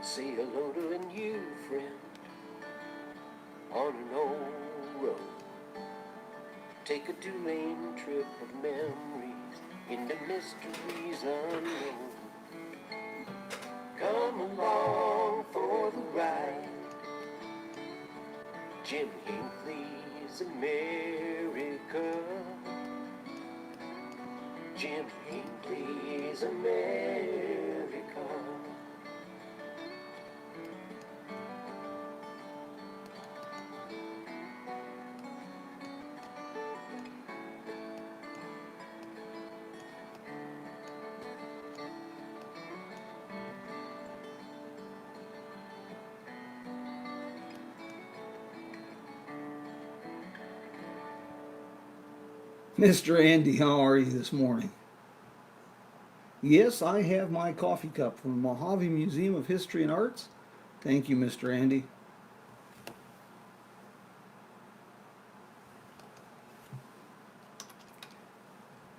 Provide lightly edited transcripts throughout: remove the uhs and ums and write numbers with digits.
Say hello to a new friend on an old road. Take a 2-lane trip of memories into mysteries unknown. Come along for the ride. Jim Hinckley's America. Jim Hinckley's America. Mr. Andy, how are you this morning? Yes, I have my coffee cup from the Mojave Museum of History and Arts. Thank you, Mr. Andy.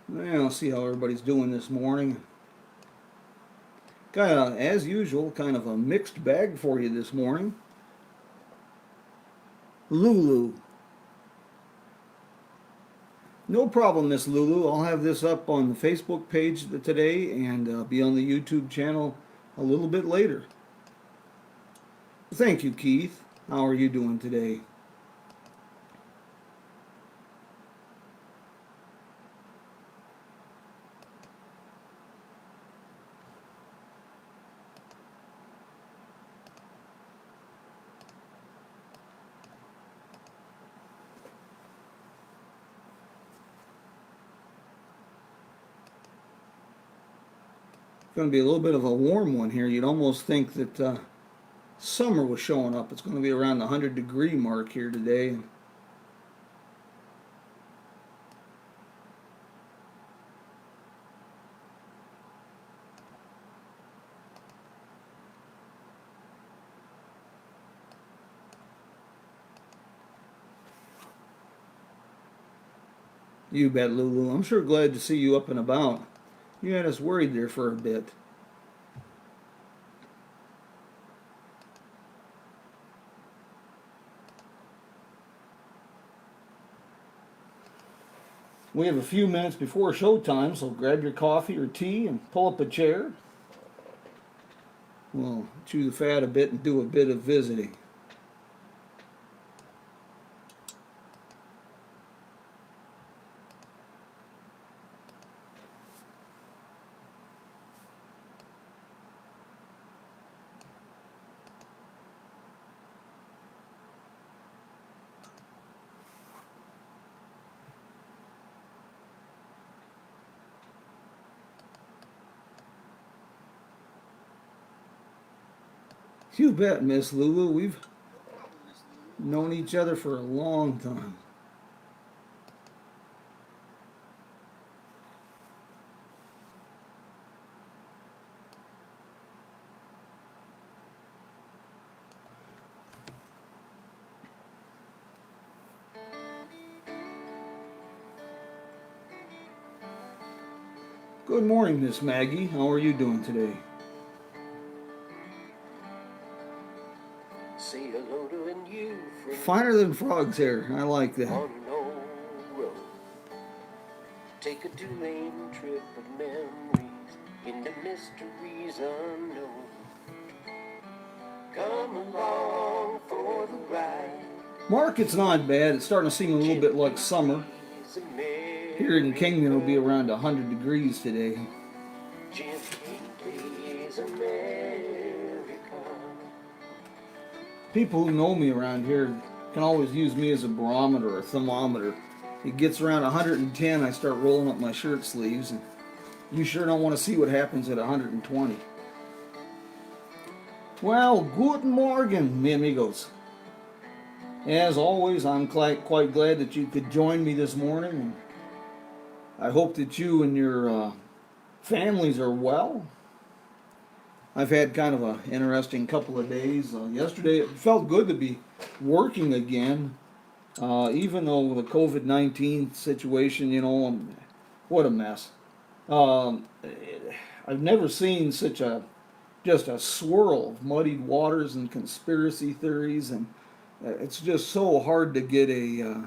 Well, I'll see how everybody's doing this morning. Got, as usual, kind of a mixed bag for you this morning. Lulu. No problem, Miss Lulu. I'll have this up on the Facebook page today and be on the YouTube channel a little bit later. Thank you, Keith. How are you doing today? Going to be a little bit of a warm one here. You'd almost think that summer was showing up. It's going to be around the 100-degree mark here today. You bet, Lulu. I'm sure glad to see you up and about. You had us worried there for a bit. We have a few minutes before showtime, so grab your coffee or tea and pull up a chair. We'll chew the fat a bit and do a bit of visiting. You bet, Miss Lulu. We've known each other for a long time. Good morning, Miss Maggie. How are you doing today? Say hello to a new friend Finer than frog's hair. I like that. on an old road. Take a 2-lane trip of memories into mysteries unknown. Come along for the ride. Market's not bad. It's starting to seem a little bit like summer. Here in Kingman it'll be around 100 degrees today. Jim Hinckley's America. People who know me around here can always use me as a barometer or thermometer. It gets around 110, I start rolling up my shirt sleeves, and you sure don't want to see what happens at 120. Well, guten Morgen, mi amigos. As always, I'm quite glad that you could join me this morning, and I hope that you and your families are well. I've had kind of an interesting couple of days. Yesterday it felt good to be working again, even though the COVID-19 situation, what a mess. I've never seen such a just a swirl of muddied waters and conspiracy theories, and it's just so hard to get a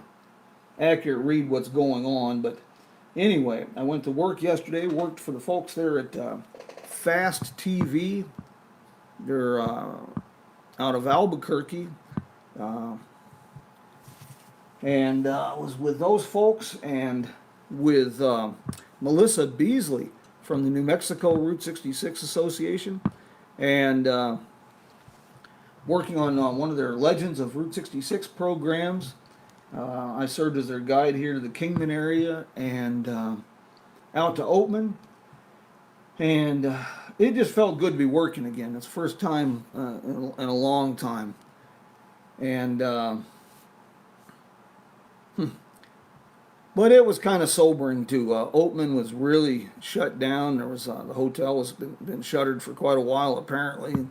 accurate read what's going on. But anyway, I went to work yesterday, worked for the folks there at Fast TV. They're out of Albuquerque. And I was with those folks and with Melissa Beasley from the New Mexico Route 66 Association, and working on one of their Legends of Route 66 programs. I served as their guide here to the Kingman area and out to Oatman, and it just felt good to be working again. It's the first time in a long time, and but it was kind of sobering too. Oatman was really shut down. There was the hotel was been shuttered for quite a while apparently.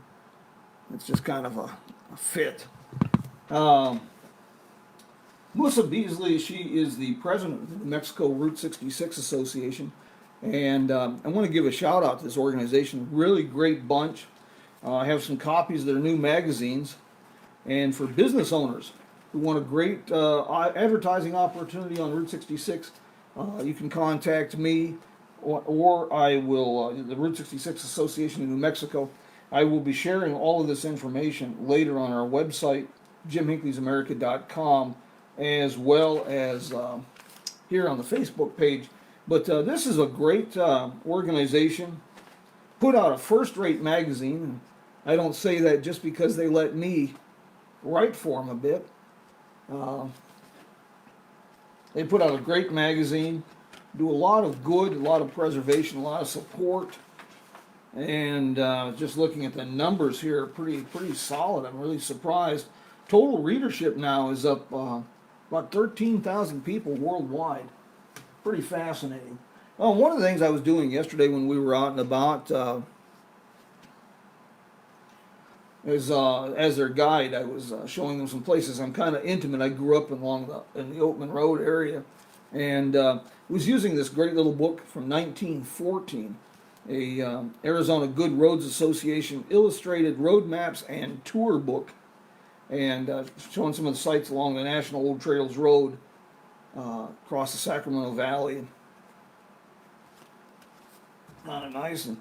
It's just kind of a fit. Melissa Beasley, she is the president of the New Mexico Route 66 Association, and I want to give a shout out to this organization. Really great bunch. I have some copies of their new magazines, and for business owners who want a great advertising opportunity on Route 66, you can contact me, or I will, the Route 66 Association in New Mexico. I will be sharing all of this information later on our website, jimhinckleysamerica.com, as well as here on the Facebook page. But this is a great organization, put out a first-rate magazine. I don't say that just because they let me write for them a bit. They put out a great magazine, do a lot of good, a lot of preservation, a lot of support, and just looking at the numbers here, pretty solid. I'm really surprised. Total readership now is up about 13,000 people worldwide. Pretty fascinating. One of the things I was doing yesterday when we were out and about is as their guide, I was showing them some places. I'm kind of intimate. I grew up in the Oatman Road area, and was using this great little book from 1914, a Arizona Good Roads Association illustrated road maps and tour book, and showing some of the sites along the National Old Trails Road across the Sacramento Valley. Kind of nice. And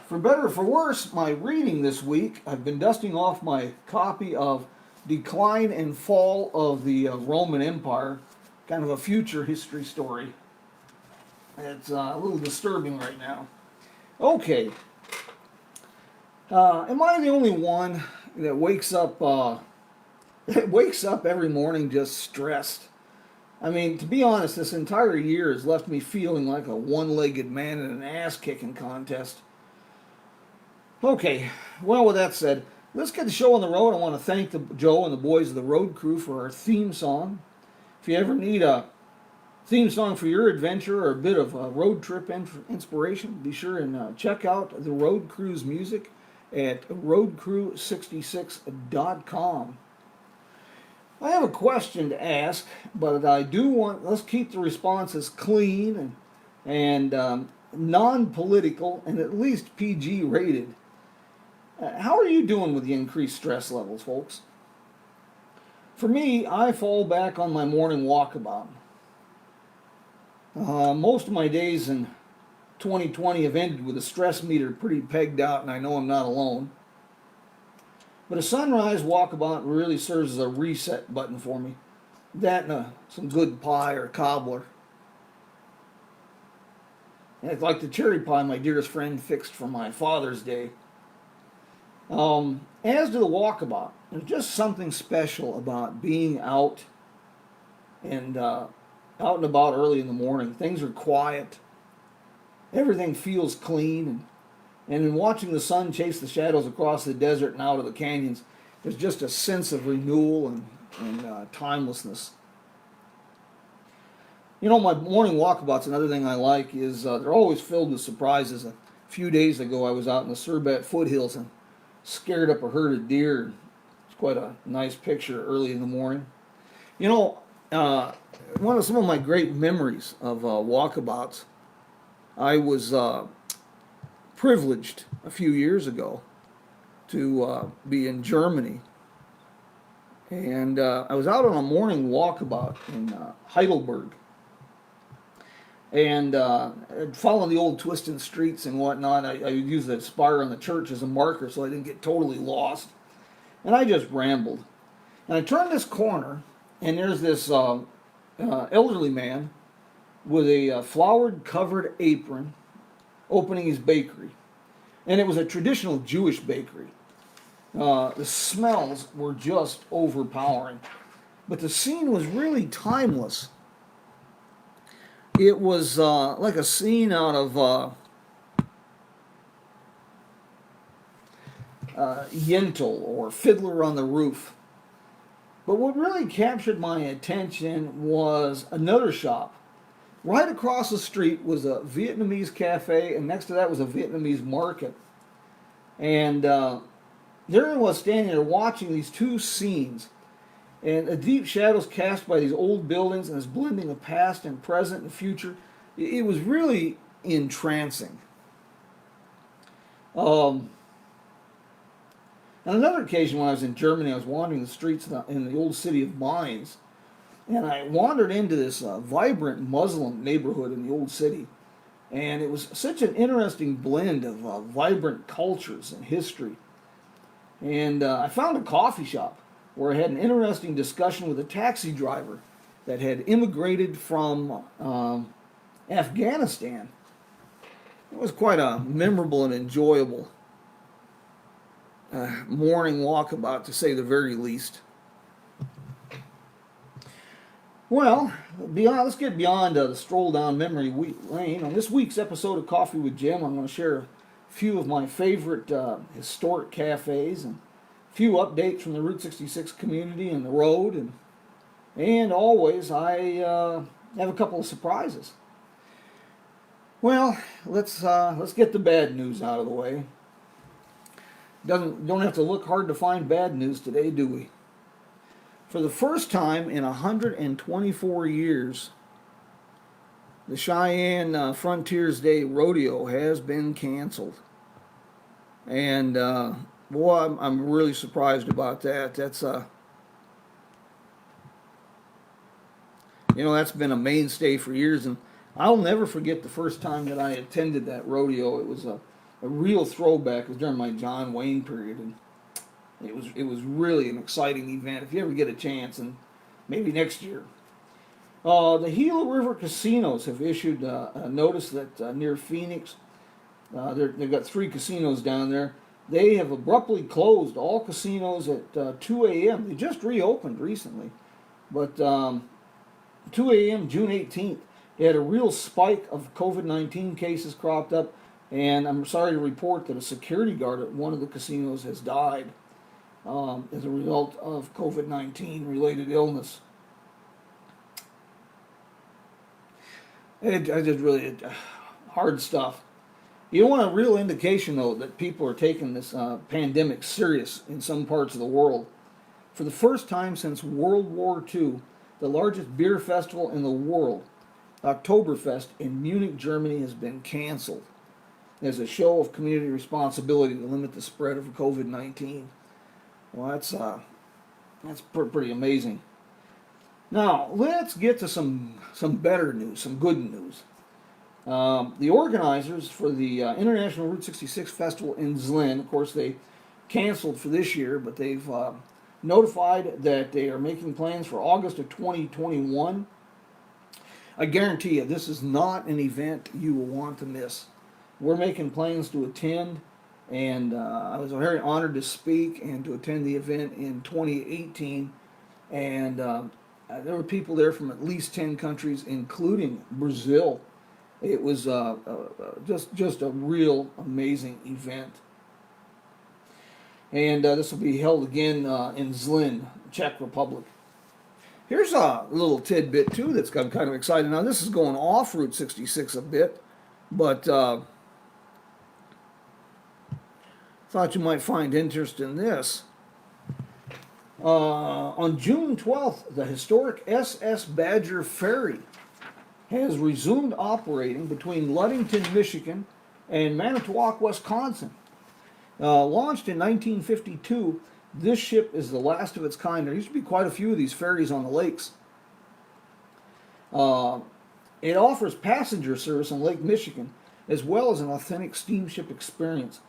for better or for worse, my reading this week, I've been dusting off my copy of Decline and Fall of the Roman Empire, kind of a future history story. It's a little disturbing right now. Okay. Am I the only one that wakes up every morning just stressed? I mean, to be honest, this entire year has left me feeling like a one-legged man in an ass-kicking contest. Okay, well, with that said, let's get the show on the road. I want to thank Joe and the boys of the road crew for our theme song. If you ever need a theme song for your adventure or a bit of a road trip inspiration, be sure and check out the Road Crew's music at roadcrew66.com. I have a question to ask, but I do let's keep the responses clean and non-political and at least PG rated. How are you doing with the increased stress levels, folks? For me, I fall back on my morning walkabout. Most of my days in 2020 have ended with a stress meter pretty pegged out, and I know I'm not alone. But a sunrise walkabout really serves as a reset button for me. That and some good pie or cobbler. And it's like the cherry pie my dearest friend fixed for my Father's Day. As to the walkabout, there's just something special about being out and about early in the morning. Things are quiet. Everything feels clean. And in watching the sun chase the shadows across the desert and out of the canyons, there's just a sense of renewal and timelessness. You know, my morning walkabouts, another thing I like, is they're always filled with surprises. A few days ago, I was out in the Surbat foothills and scared up a herd of deer. It's quite a nice picture early in the morning. You know, some of my great memories of walkabouts, I was privileged a few years ago to be in Germany. And I was out on a morning walkabout in Heidelberg. And following the old twisting streets and whatnot, I would use the spire on the church as a marker so I didn't get totally lost. And I just rambled. And I turned this corner, and there's this elderly man with a flowered covered apron opening his bakery. And it was a traditional Jewish bakery. The smells were just overpowering. But the scene was really timeless. It was like a scene out of Yentl or Fiddler on the Roof. But what really captured my attention was another shop. Right across the street was a Vietnamese cafe, and next to that was a Vietnamese market. And there I was standing there watching these two scenes, and the deep shadows cast by these old buildings and this blending of past and present and future. It was really entrancing. On another occasion when I was in Germany, I was wandering the streets in the old city of Mainz, and I wandered into this vibrant Muslim neighborhood in the old city. And it was such an interesting blend of vibrant cultures and history. And I found a coffee shop where I had an interesting discussion with a taxi driver that had immigrated from Afghanistan. It was quite a memorable and enjoyable morning walkabout, to say the very least. Well, let's get beyond the stroll down memory lane. On this week's episode of Coffee with Jim, I'm going to share a few of my favorite historic cafes and a few updates from the Route 66 community and the road. And always, I have a couple of surprises. Well, let's get the bad news out of the way. Don't have to look hard to find bad news today, do we? For the first time in 124 years, the Cheyenne Frontiers Day Rodeo has been canceled. And, boy, I'm really surprised about that. That's, that's been a mainstay for years. And I'll never forget the first time that I attended that rodeo. It was a real throwback. It was during my John Wayne period. And it was really an exciting event. If you ever get a chance, and maybe next year. The Gila River casinos have issued a notice that near Phoenix, they've got 3 casinos down there. They have abruptly closed all casinos at 2 a.m. They just reopened recently, but 2 a.m. June 18th, they had a real spike of COVID-19 cases cropped up, and I'm sorry to report that a security guard at one of the casinos has died as a result of COVID-19 related illness. I just really hard stuff. You want a real indication, though, that people are taking this pandemic serious in some parts of the world. For the first time since World War II, the largest beer festival in the world, Oktoberfest in Munich, Germany, has been canceled as a show of community responsibility to limit the spread of COVID-19. Well, that's pretty amazing. Now, let's get to some better news, some good news. The organizers for the International Route 66 Festival in Zlin, of course, they canceled for this year, but they've notified that they are making plans for August of 2021. I guarantee you, this is not an event you will want to miss. We're making plans to attend, and I was very honored to speak and to attend the event in 2018, and there were people there from at least 10 countries, including Brazil. It was just a real amazing event. And this will be held again in Zlin, Czech Republic. Here's a little tidbit, too, that's kind of exciting. Now, this is going off Route 66 a bit, but thought you might find interest in this. On June 12th, the historic SS Badger Ferry has resumed operating between Ludington, Michigan and Manitowoc, Wisconsin. Launched in 1952, this ship is the last of its kind. There used to be quite a few of these ferries on the lakes. It offers passenger service on Lake Michigan, as well as an authentic steamship experience.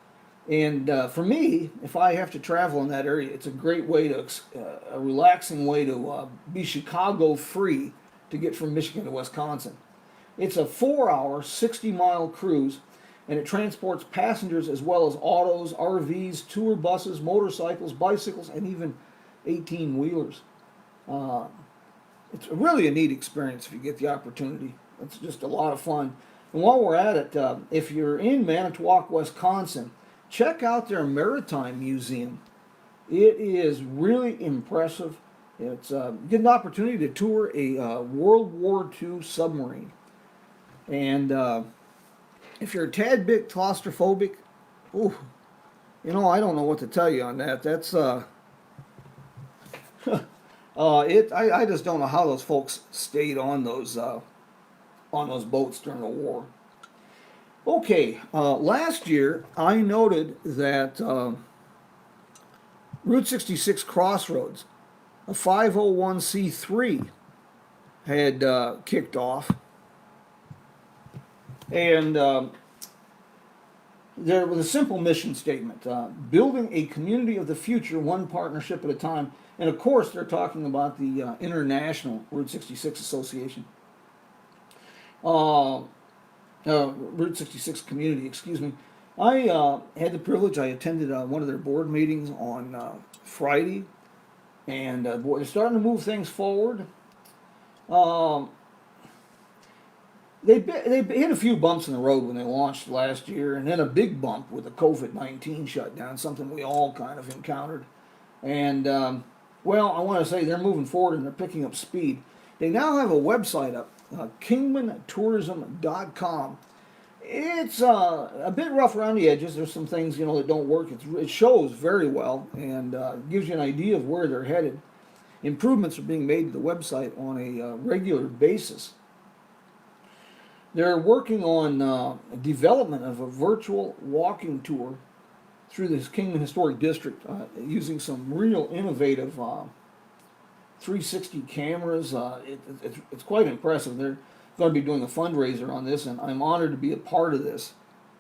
And for me, if I have to travel in that area, it's a great way to, a relaxing way to be Chicago free to get from Michigan to Wisconsin. It's a 4-hour, 60-mile cruise, and it transports passengers as well as autos, RVs, tour buses, motorcycles, bicycles, and even 18-wheelers. It's really a neat experience if you get the opportunity. It's just a lot of fun. And while we're at it, if you're in Manitowoc, Wisconsin, check out their Maritime Museum. It is really impressive. It's get an opportunity to tour a World War II submarine. And if you're a tad bit claustrophobic, ooh, you know, I don't know what to tell you on that. That's I just don't know how those folks stayed on those boats during the war. Okay, last year I noted that Route 66 Crossroads, a 501c3, had kicked off. And there was a simple mission statement, building a community of the future, one partnership at a time. And of course, they're talking about the International Route 66 Association. Route 66 Community, excuse me. I had the privilege, I attended one of their board meetings on Friday, and boy, they're starting to move things forward. They hit a few bumps in the road when they launched last year, and then a big bump with the COVID-19 shutdown, something we all kind of encountered. And, well, I want to say they're moving forward and they're picking up speed. They now have a website up, kingmantourism.com. It's a bit rough around the edges. There's some things, you know, that don't work. It shows very well and gives you an idea of where they're headed. Improvements are being made to the website on a regular basis. They're working on development of a virtual walking tour through this Kingman Historic District using some real innovative 360 cameras. It's quite impressive. They're going to be doing a fundraiser on this, and I'm honored to be a part of this.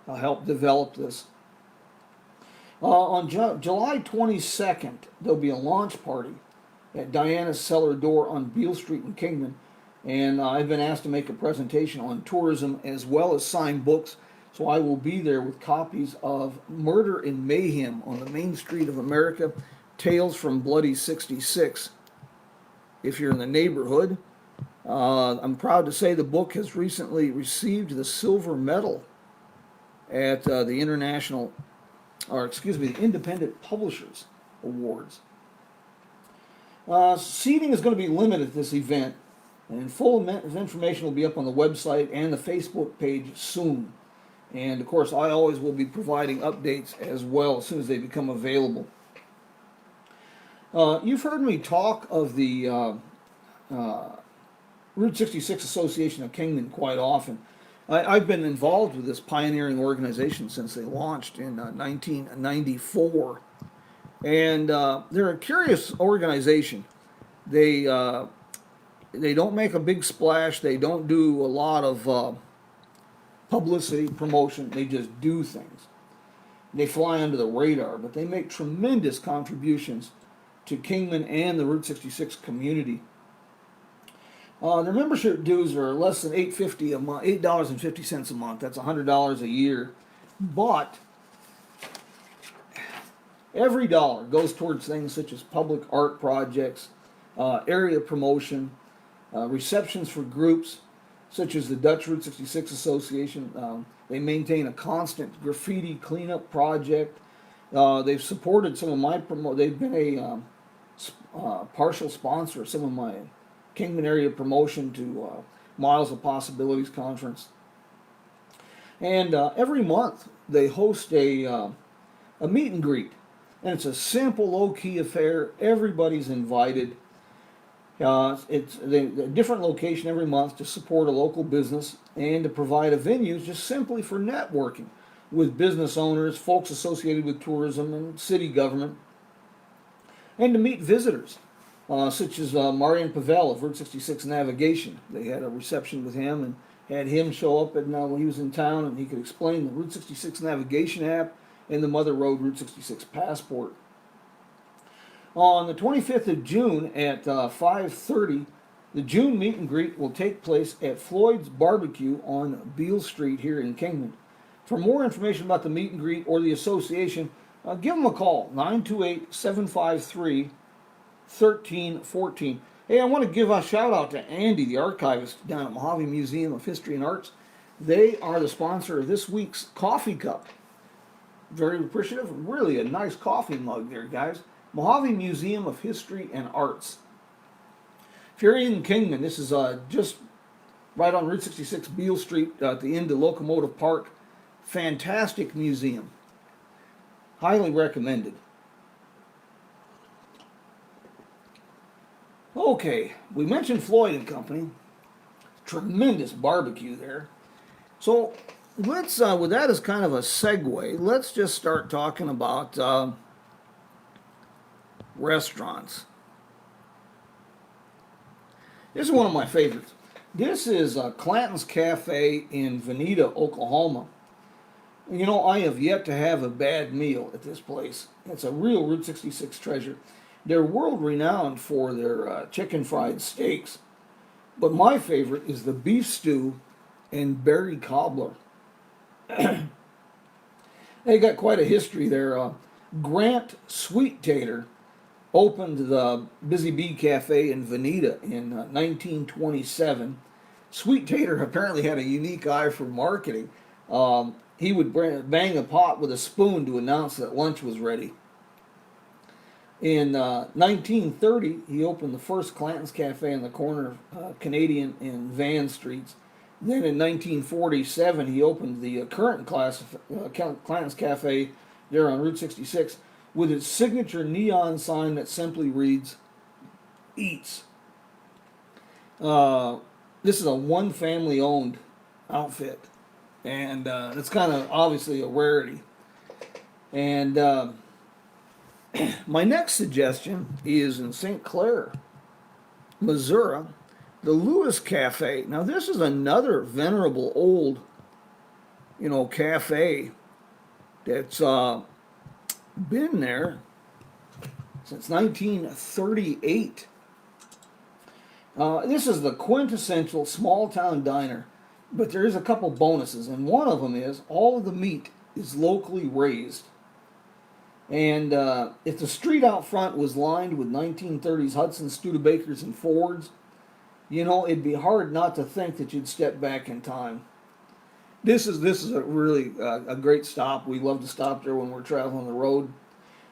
I'll help develop this. On July 22nd, there'll be a launch party at Diana's Cellar Door on Beale Street in Kingman. And I've been asked to make a presentation on tourism as well as sign books. So I will be there with copies of Murder and Mayhem on the Main Street of America, Tales from Bloody 66. If you're in the neighborhood, I'm proud to say the book has recently received the silver medal at the the Independent Publishers Awards. Seating is going to be limited at this event. And full information will be up on the website and the Facebook page soon. And of course, I always will be providing updates as well as soon as they become available. You've heard me talk of the Route 66 Association of Kingman quite often. I've been involved with this pioneering organization since they launched in 1994. And they're a curious organization. They don't make a big splash. They don't do a lot of publicity, promotion. They just do things. They fly under the radar, but they make tremendous contributions to Kingman and the Route 66 community. Their membership dues are less than $8.50 a month, $8.50 a month. That's $100 a year. But every dollar goes towards things such as public art projects, area promotion, receptions for groups such as the Dutch Route 66 Association. They maintain a constant graffiti cleanup project. They've supported some of my they've been a partial sponsor of some of my Kingman area promotion to Miles of Possibilities conference. And every month they host a meet and greet, and it's a simple, low-key affair. Everybody's invited. It's a different location every month to support a local business and to provide a venue just simply for networking. with business owners, folks associated with tourism and city government, and to meet visitors, such as Marian Pavel of Route 66 Navigation. They had a reception with him and had him show up when he was in town, and he could explain the Route 66 Navigation app and the Mother Road Route 66 Passport. On the 25th of June at 5:30, the June meet and greet will take place at Floyd's Barbecue on Beale Street here in Kingman. For more information about the meet and greet or the association, give them a call, 928-753-1314. Hey, I want to give a shout out to Andy, the archivist down at Mojave Museum of History and Arts. They are the sponsor of this week's coffee cup. Very appreciative. Really a nice coffee mug there, guys. Mojave Museum of History and Arts. If you're in Kingman, this is just right on Route 66 Beale Street at the end of Locomotive Park. Fantastic museum. Highly recommended. Okay, we mentioned Floyd and Company. Tremendous barbecue there. So let's, with that as kind of a segue, let's just start talking about restaurants. This is one of my favorites. This is Clanton's Cafe in Veneta, Oklahoma. You know, I have yet to have a bad meal at this place. It's a real Route 66 treasure. They're world renowned for their chicken fried steaks, but my favorite is the beef stew and berry cobbler. They got quite a history there. Grant Sweet Tater opened the Busy Bee Cafe in Veneta in 1927. Sweet Tater apparently had a unique eye for marketing. He would bang a pot with a spoon to announce that lunch was ready. In 1930, he opened the first Clanton's Cafe on the corner of Canadian and Van Streets. Then in 1947, he opened the current Clanton's Cafe there on Route 66 with its signature neon sign that simply reads, Eats. This is a one family owned outfit, and it's kind of obviously a rarity. And my next suggestion is in St. Clair, Missouri, the Lewis Cafe. Now this is another venerable old, cafe that's been there since 1938. This is the quintessential small town diner, but there is a couple bonuses, and one of them is all of the meat is locally raised. And if the street out front was lined with 1930s Hudson Studebakers and Fords, it'd be hard not to think that you'd step back in time. This is a really a great stop. We love to stop there when we're traveling the road.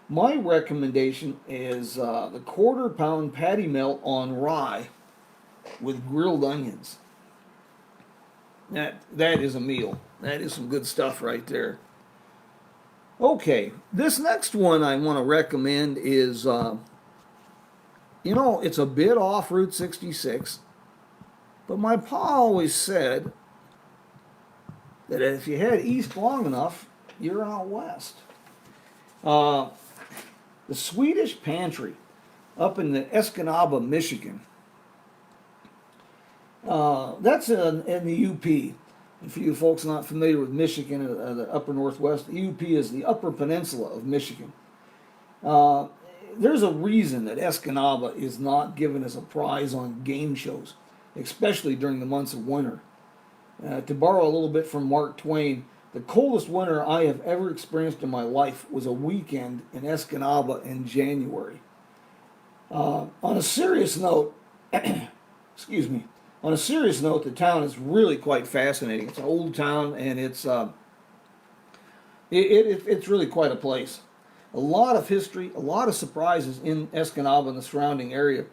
My recommendation is the quarter-pound patty melt on rye with grilled onions. That is a meal. That is some good stuff right there. Okay, this next one I want to recommend is, it's a bit off Route 66, but my pa always said that if you head east long enough, you're out west. The Swedish Pantry up in the Escanaba, Michigan. That's in the UP. And for you folks not familiar with Michigan, the upper northwest, the UP is the upper peninsula of Michigan. There's a reason that Escanaba is not given as a prize on game shows, especially during the months of winter. To borrow a little bit from Mark Twain, the coldest winter I have ever experienced in my life was a weekend in Escanaba in January. On a serious note, excuse me. On a serious note, the town is really quite fascinating. It's an old town, and it's really quite a place. A lot of history, a lot of surprises in Escanaba and the surrounding area.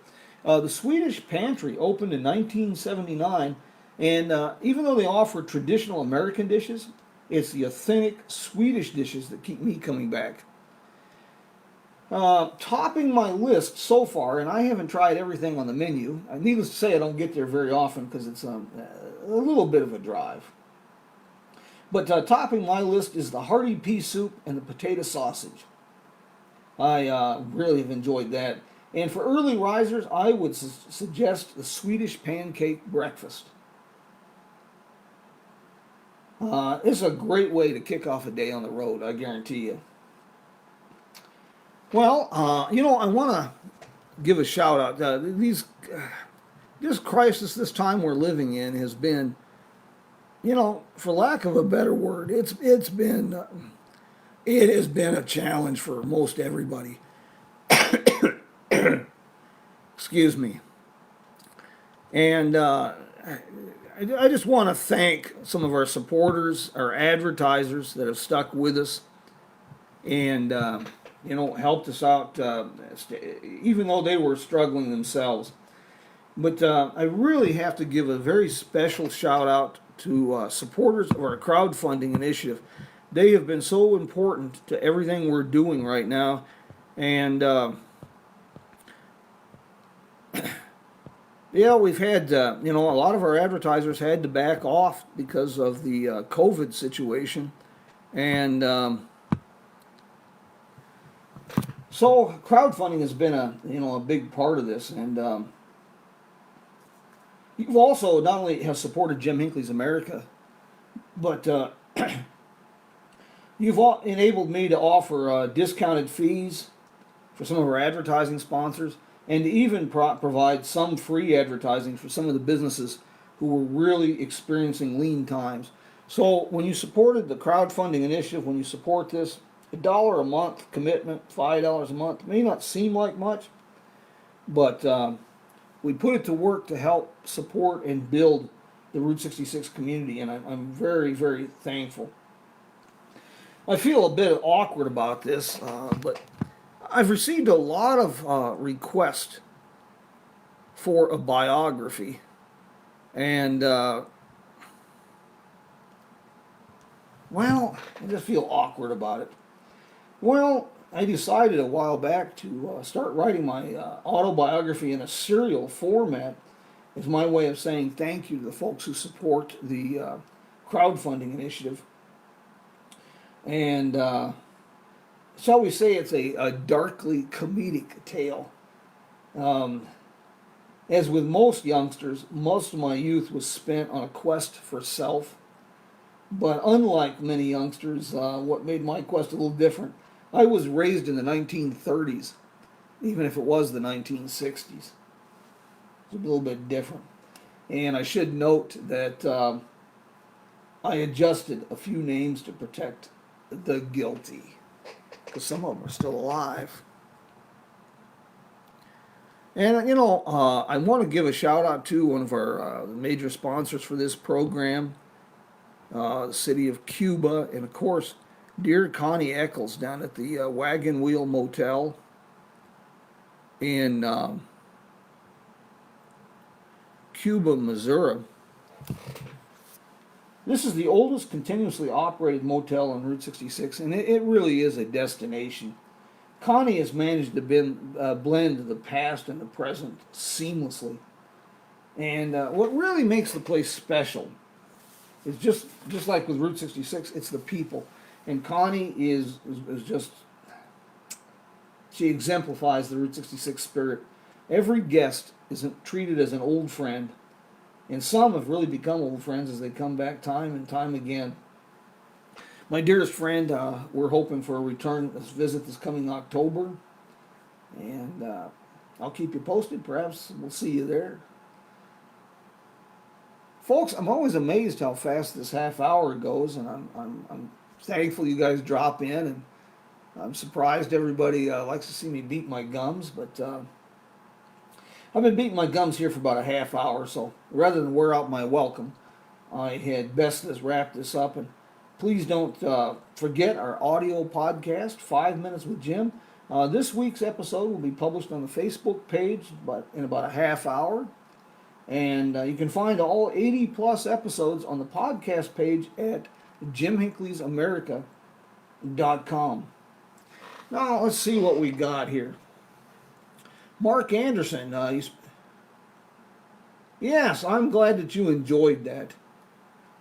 The Swedish Pantry opened in 1979, and even though they offer traditional American dishes, it's the authentic Swedish dishes that keep me coming back. Topping my list so far, and I haven't tried everything on the menu. Needless to say, I don't get there very often because it's a little bit of a drive. But topping my list is the hearty pea soup and the potato sausage. I really have enjoyed that. And for early risers, I would suggest the Swedish pancake breakfast. It's a great way to kick off a day on the road, I guarantee you. Well, I want to give a shout out. This crisis, this time we're living in, has been, for lack of a better word, it has been a challenge for most everybody. Excuse me. And I just want to thank some of our supporters, our advertisers that have stuck with us and, helped us out, even though they were struggling themselves. But I really have to give a very special shout out to supporters of our crowdfunding initiative. They have been so important to everything we're doing right now. And yeah, we've had, a lot of our advertisers had to back off because of the COVID situation. And so crowdfunding has been a big part of this. And you've also not only have supported Jim Hinckley's America, but you've enabled me to offer discounted fees for some of our advertising sponsors, and to even provide some free advertising for some of the businesses who were really experiencing lean times. So when you supported the crowdfunding initiative, when you support this, $1 a month commitment, $5 a month, may not seem like much, but we put it to work to help support and build the Route 66 community, and I'm very, very thankful. I feel a bit awkward about this, but I've received a lot of requests for a biography, and I just feel awkward about it. Well, I decided a while back to start writing my autobiography in a serial format as my way of saying thank you to the folks who support the crowdfunding initiative. And shall we say it's a darkly comedic tale. As with most youngsters, most of my youth was spent on a quest for self. But unlike many youngsters, what made my quest a little different, I was raised in the 1930s, even if it was the 1960s. It's a little bit different. And I should note that I adjusted a few names to protect the guilty, because some of them are still alive. And, I want to give a shout out to one of our major sponsors for this program, the city of Cuba, and of course, dear Connie Eccles down at the Wagon Wheel Motel in Cuba, Missouri. This is the oldest continuously operated motel on Route 66, and it really is a destination. Connie has managed to blend the past and the present seamlessly. And what really makes the place special is just like with Route 66, it's the people. And Connie is just, she exemplifies the Route 66 spirit. Every guest is treated as an old friend, and some have really become old friends as they come back time and time again. My dearest friend, we're hoping for a return visit this coming October, and I'll keep you posted. Perhaps we'll see you there. Folks, I'm always amazed how fast this half hour goes, and I'm thankful you guys drop in, and I'm surprised everybody likes to see me beat my gums, but I've been beating my gums here for about a half hour, so rather than wear out my welcome, I had best just wrap this up. And please don't forget our audio podcast, 5 Minutes with Jim. This week's episode will be published on the Facebook page in about a half hour. And you can find all 80 plus episodes on the podcast page at jimhinckleysamerica.com. Now let's see what we got here. Mark Anderson, yes, I'm glad that you enjoyed that.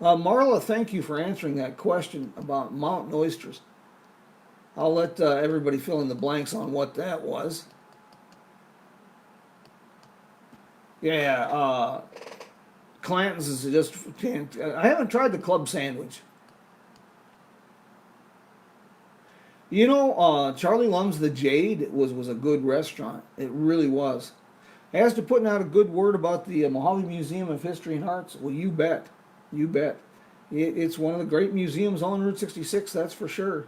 Marla, thank you for answering that question about mountain oysters. I'll let everybody fill in the blanks on what that was. Yeah, Clanton's is just. I haven't tried the club sandwich. You know, Charlie Lum's The Jade was a good restaurant. It really was. As to putting out a good word about the Mojave Museum of History and Arts, well, you bet. You bet. It's one of the great museums on Route 66, that's for sure.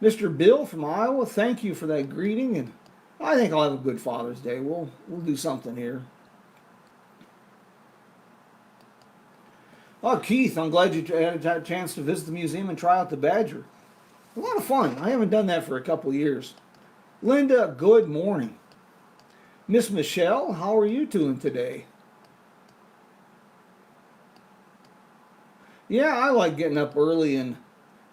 Mr. Bill from Iowa, thank you for that greeting, and I think I'll have a good Father's Day. We'll do something here. Oh, Keith, I'm glad you had a chance to visit the museum and try out the Badger. A lot of fun. I haven't done that for a couple of years. Linda, good morning. Miss Michelle, how are you doing today? Yeah, I like getting up early, and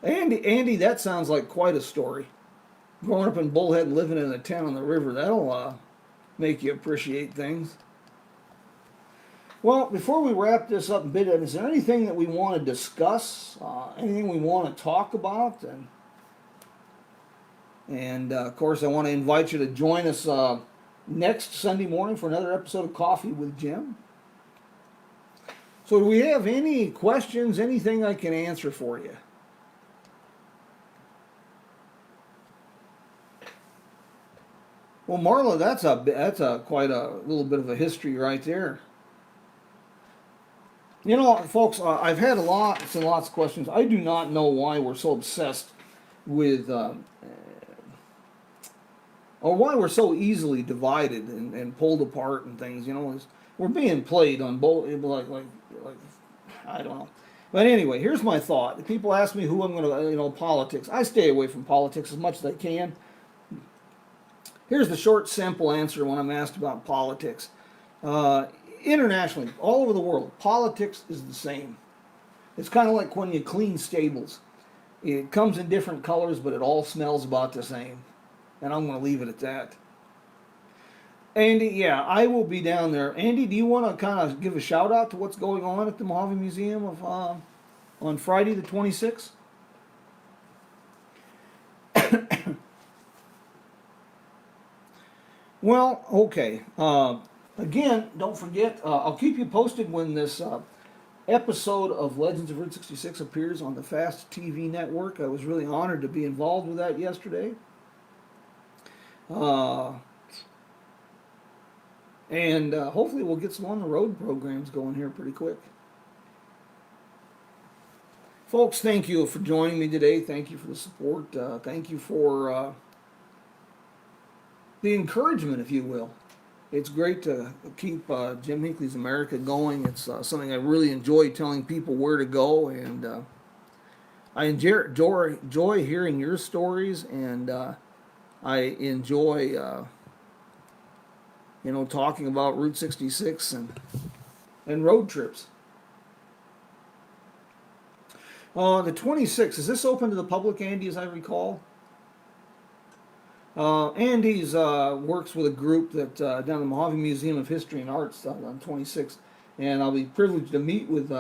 Andy, that sounds like quite a story. Growing up in Bullhead and living in a town on the river, that'll make you appreciate things. Well, before we wrap this up a bit, is there anything that we want to discuss? Anything we want to talk about? And of course, I want to invite you to join us next Sunday morning for another episode of Coffee with Jim. So do we have any questions, anything I can answer for you? Well, Marla, that's a quite a little bit of a history right there. You know, folks, I've had lots and lots of questions. I do not know why we're so obsessed with, or why we're so easily divided and pulled apart and things. You know, we're being played on both, like I don't know. But anyway, here's my thought. People ask me who I'm going to, politics. I stay away from politics as much as I can. Here's the short, simple answer when I'm asked about politics. Internationally, all over the world, politics is the same. It's kind of like when you clean stables. It comes in different colors, but it all smells about the same. And I'm going to leave it at that. Andy, yeah, I will be down there. Andy, do you want to kind of give a shout out to what's going on at the Mojave Museum on Friday the 26th? Well, okay. Again, don't forget, I'll keep you posted when this episode of Legends of Route 66 appears on the Fast TV network. I was really honored to be involved with that yesterday. And hopefully we'll get some on-the-road programs going here pretty quick. Folks, thank you for joining me today. Thank you for the support. Thank you for the encouragement, if you will. It's great to keep Jim Hinckley's America going. It's something I really enjoy telling people where to go, and I enjoy hearing your stories, and I enjoy talking about Route 66 and road trips. The 26th, is this open to the public, Andy, as I recall? Andy's works with a group that down at the Mojave Museum of History and Arts on 26th, and I'll be privileged to meet with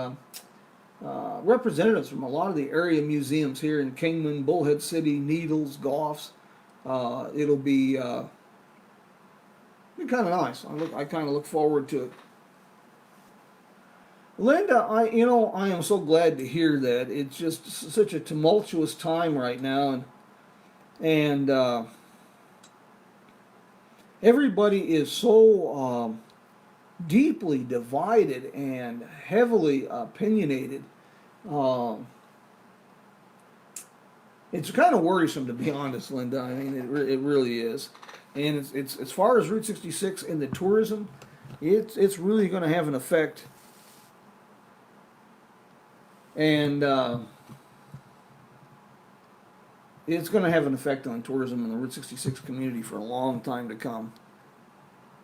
representatives from a lot of the area museums here in Kingman, Bullhead City, Needles, Goffs. It'll be kind of nice. I kind of look forward to it. Linda, I am so glad to hear that. It's just such a tumultuous time right now, and everybody is so deeply divided and heavily opinionated. It's kind of worrisome, to be honest, Linda. I mean, it really is. And it's as far as Route 66 and the tourism, it's really going to have an effect. And it's going to have an effect on tourism in the Route 66 community for a long time to come.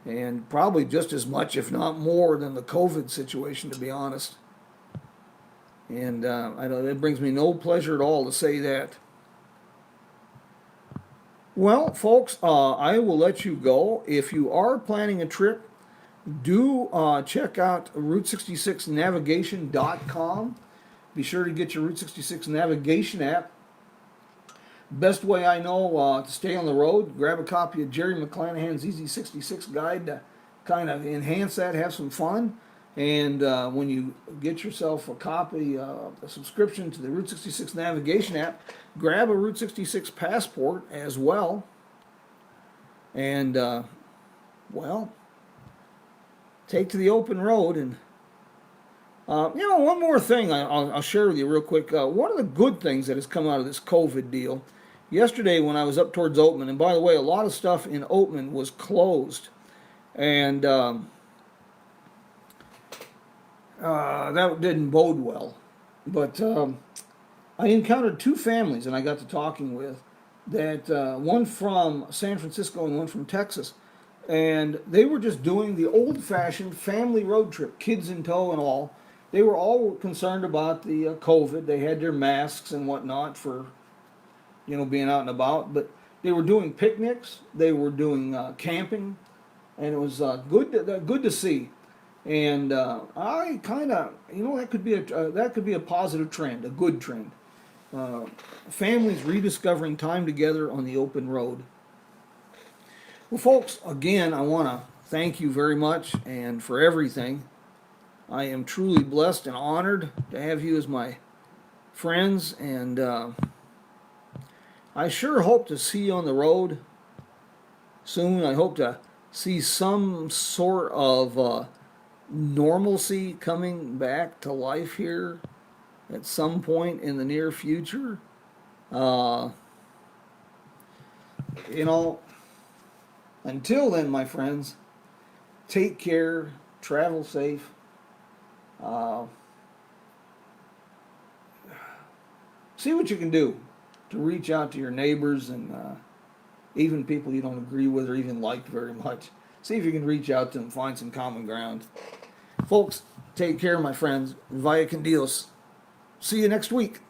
And probably just as much, if not more, than the COVID situation, to be honest. And it brings me no pleasure at all to say that. Well, folks, I will let you go. If you are planning a trip, do check out Route66navigation.com. Be sure to get your Route 66 navigation app. Best way I know to stay on the road, grab a copy of Jerry McClanahan's Easy 66 guide to kind of enhance that, have some fun. And when you get yourself a copy, a subscription to the Route 66 navigation app, grab a Route 66 passport as well. And, well, take to the open road. And, one more thing I'll share with you real quick. One of the good things that has come out of this COVID deal, yesterday when I was up towards Oatman, and by the way, a lot of stuff in Oatman was closed. And that didn't bode well. But I encountered two families, and I got to talking with, that one from San Francisco and one from Texas. And they were just doing the old-fashioned family road trip, kids in tow and all. They were all concerned about the COVID. They had their masks and whatnot for, being out and about. But they were doing picnics. They were doing camping. And it was good to see. And I kind of, that could be a positive trend, a good trend. Families rediscovering time together on the open road. Well, folks, again, I want to thank you very much and for everything. I am truly blessed and honored to have you as my friends, and I sure hope to see you on the road soon. I hope to see some sort of normalcy coming back to life here at some point in the near future. Until then, my friends, take care, travel safe. See what you can do to reach out to your neighbors and even people you don't agree with or even like very much. See if you can reach out to them, find some common ground. Folks, take care, my friends. Vaya con Dios. See you next week.